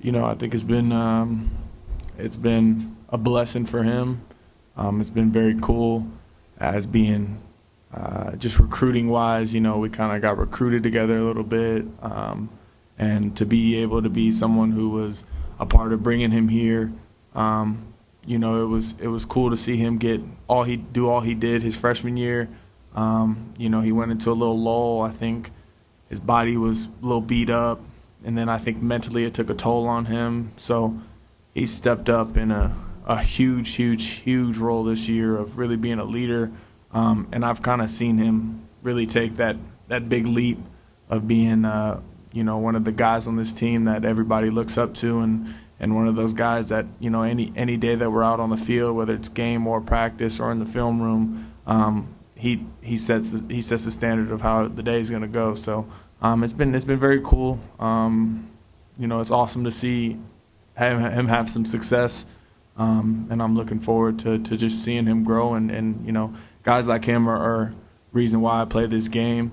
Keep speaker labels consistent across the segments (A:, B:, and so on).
A: I think it's been a blessing for him. It's been very cool as being just recruiting wise. We kind of got recruited together a little bit, and to be able to be someone who was a part of bringing him here. It was cool to see him do all he did his freshman year. He went into a little lull. I think his body was a little beat up, and then I think mentally it took a toll on him. So he stepped up in a huge, huge, huge role this year of really being a leader. And I've kind of seen him really take that big leap of being, one of the guys on this team that everybody looks up to, and one of those guys that, any day that we're out on the field, whether it's game or practice or in the film room, he sets the standard of how the day is going to go. So it's been very cool. It's awesome to see him have some success, and I'm looking forward to just seeing him grow. And guys like him are reason why I play this game.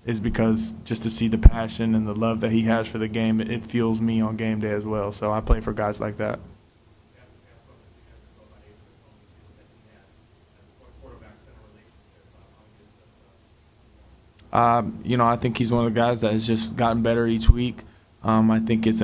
A: Is because just to see the passion and the love that he has for the game, it fuels me on game day as well. So I play for guys like that. I think he's one of the guys that has just gotten better each week. I think it's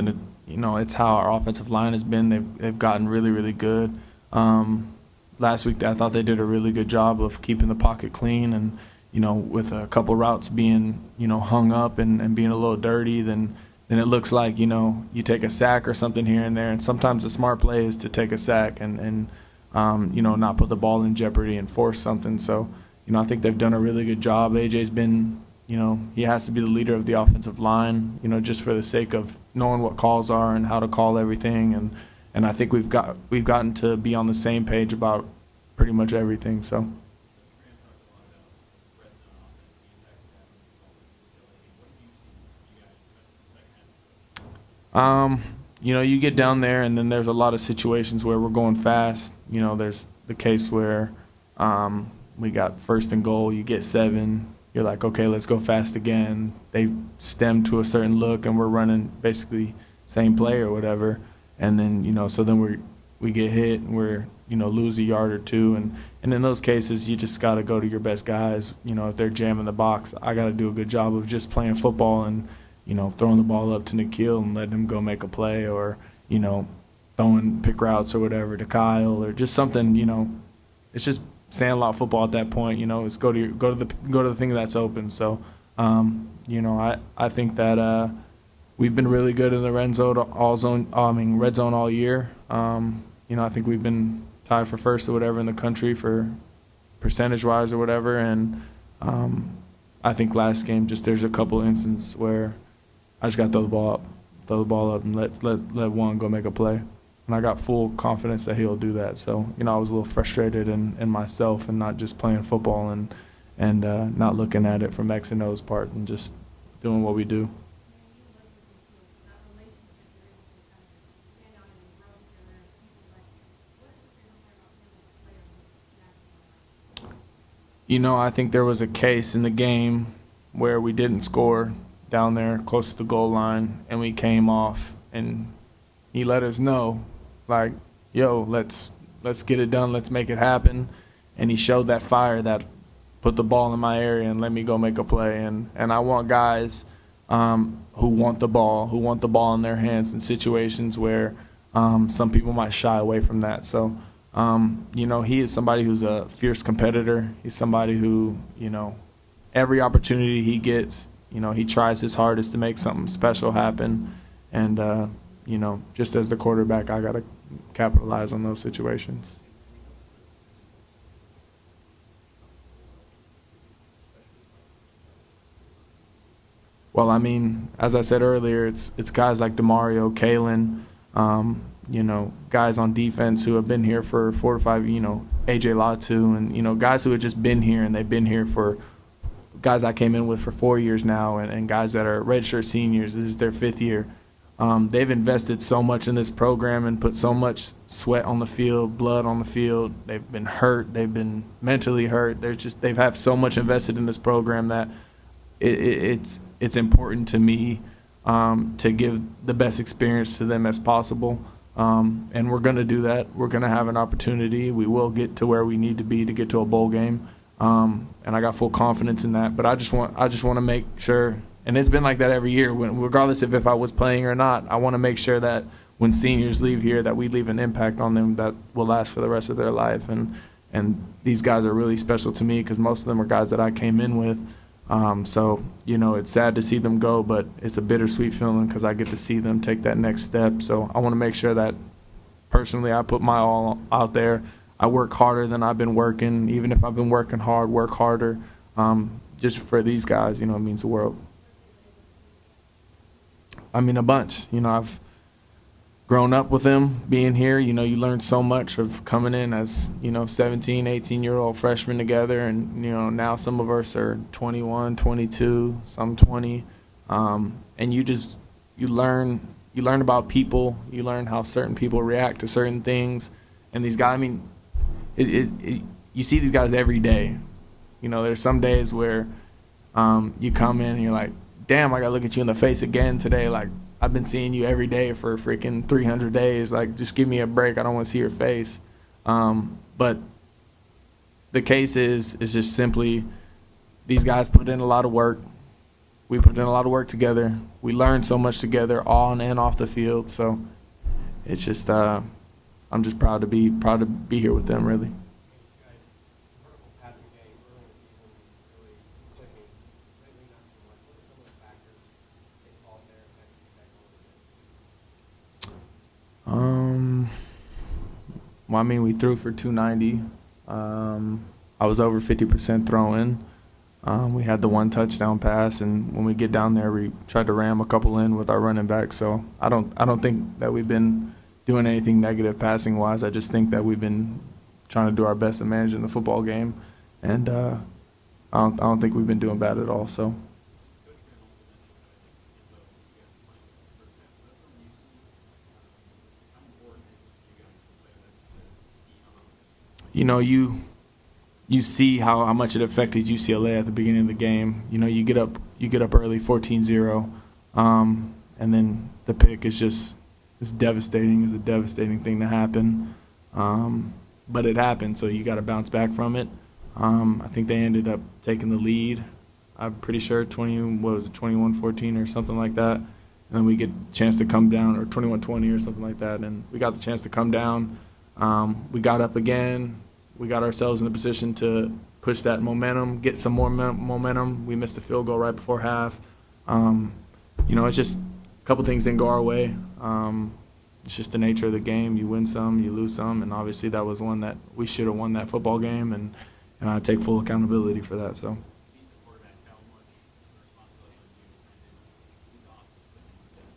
A: how our offensive line has been. They've gotten really, really good. Last week I thought they did a really good job of keeping the pocket clean, and with a couple routes being hung up and being a little dirty, then it looks like you take a sack or something here and there. And sometimes the smart play is to take a sack and not put the ball in jeopardy and force something. So I think they've done a really good job. AJ's been he has to be the leader of the offensive line, just for the sake of knowing what calls are and how to call everything. And I think we've gotten to be on the same page about pretty much everything. So. You get down there, and then there's a lot of situations where we're going fast. There's the case where we got first and goal, you get 7. You're like, okay, let's go fast again. They stem to a certain look, and we're running basically same play or whatever. And then, so then we get hit, and we're, lose a yard or two. And in those cases, you just got to go to your best guys. If they're jamming the box, I got to do a good job of just playing football and throwing the ball up to Nikhil and letting him go make a play, or, throwing pick routes or whatever to Kyle, or just something, it's just sandlot football at that point. It's go to the thing that's open. So, I think that we've been really good in the red zone all year. I think we've been tied for first or whatever in the country for percentage-wise or whatever. And I think last game there's a couple instances where I just got to throw the ball up and let one go make a play. And I got full confidence that he'll do that. So, I was a little frustrated in myself and not just playing football and not looking at it from X and O's part and just doing what we do. I think there was a case in the game where we didn't score down there close to the goal line, and we came off, and he let us know, like, yo, let's get it done, let's make it happen. And he showed that fire that put the ball in my area and let me go make a play. And I want guys who want the ball in their hands in situations where some people might shy away from that. So, he is somebody who's a fierce competitor. He's somebody who, every opportunity he gets, he tries his hardest to make something special happen. And, just as the quarterback, I got to capitalize on those situations. Well, as I said earlier, it's guys like DeMario, Kalen, guys on defense who have been here for 4 to 5, AJ Latu, and, guys who have just been here, and they've been here for guys I came in with for 4 years now, and guys that are redshirt seniors. This is their 5th year. They've invested so much in this program and put so much sweat on the field, blood on the field. They've been hurt. They've been mentally hurt. They've had so much invested in this program that it's important to me to give the best experience to them as possible. And we're going to do that. We're going to have an opportunity. We will get to where we need to be to get to a bowl game. And I got full confidence in that. But I just want to make sure, and it's been like that every year, regardless of if I was playing or not, I want to make sure that when seniors leave here that we leave an impact on them that will last for the rest of their life. And these guys are really special to me because most of them are guys that I came in with. So, it's sad to see them go, but it's a bittersweet feeling because I get to see them take that next step. So I want to make sure that personally I put my all out there. I work harder than I've been working. Even if I've been working hard, work harder. Just for these guys, it means the world. I mean, a bunch. I've grown up with them, being here. You learn so much of coming in as, 17, 18-year-old freshmen together. And, now some of us are 21, 22, some 20. And you learn about people. You learn how certain people react to certain things. And these guys, I mean, you see these guys every day. There's some days where you come in and you're like, damn, I got to look at you in the face again today. Like, I've been seeing you every day for freaking 300 days. Like, just give me a break. I don't want to see your face. But the case is just simply these guys put in a lot of work. We put in a lot of work together. We learned so much together on and off the field. So it's just I'm just proud to be here with them, really. Well, I mean, we threw for 290. I was over 50% throwing. We had the one touchdown pass, and when we get down there, we tried to ram a couple in with our running back. So I don't think that we've been doing anything negative passing wise. I just think that we've been trying to do our best at managing the football game, and I don't think we've been doing bad at all. So. You see how much it affected UCLA at the beginning of the game. You get up early 14-0, and then the pick is just it's devastating. It's a devastating thing to happen, but it happened. So you got to bounce back from it. I think they ended up taking the lead. I'm pretty sure 21-14 or something like that, and then we get a chance to come down, or 21-20 or something like that, and we got the chance to come down. We got up again. We got ourselves in a position to push that momentum, get some more momentum. We missed a field goal right before half. It's just a couple things didn't go our way. It's just the nature of the game. You win some, you lose some, and obviously that was one that we should have won that football game, and I take full accountability for that. So.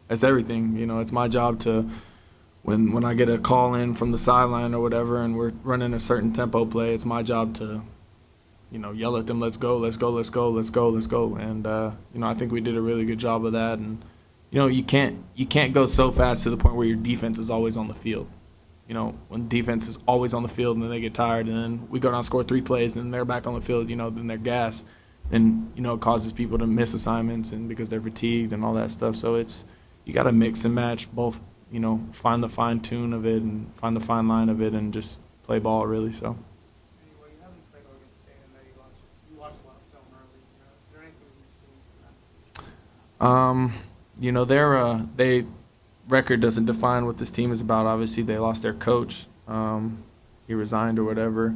A: It's everything. It's my job to. When I get a call in from the sideline or whatever and we're running a certain tempo play, it's my job to, yell at them, let's go, let's go, let's go, let's go, let's go. And, I think we did a really good job of that. And, you can't go so fast to the point where your defense is always on the field. When defense is always on the field and then they get tired and then we go down and score 3 plays and then they're back on the field, then they're gassed. And, it causes people to miss assignments and because they're fatigued and all that stuff. So you got to mix and match both. Find the fine tune of it and find the fine line of it and just play ball, really. So.
B: Anyway, you haven't played against Stan that you watched a lot of film early. Is there anything you've seen from that?
A: Their record doesn't define what this team is about. Obviously, they lost their coach. He resigned or whatever.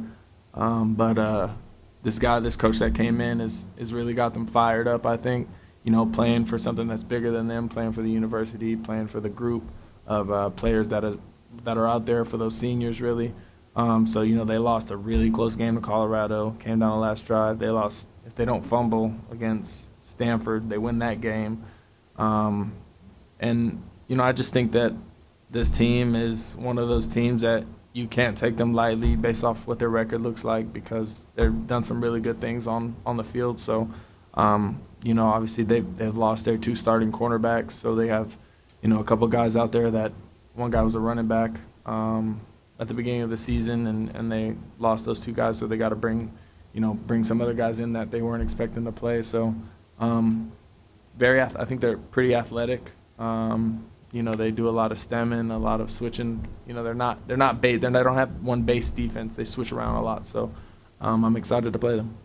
A: But this coach that came in has really got them fired up, I think. Playing for something that's bigger than them, playing for the university, playing for the group of players that are out there for those seniors, really. So, they lost a really close game to Colorado, came down the last drive. They lost, if they don't fumble against Stanford, they win that game. And, I just think that this team is one of those teams that you can't take them lightly based off what their record looks like because they've done some really good things on the field. So, obviously they've lost their 2 starting cornerbacks, so they have, a couple guys out there that one guy was a running back at the beginning of the season, and they lost those 2 guys, so they got to bring some other guys in that they weren't expecting to play. So I think they're pretty athletic. You know, they do a lot of stemming, a lot of switching. You know, they don't have one base defense. They switch around a lot. So I'm excited to play them.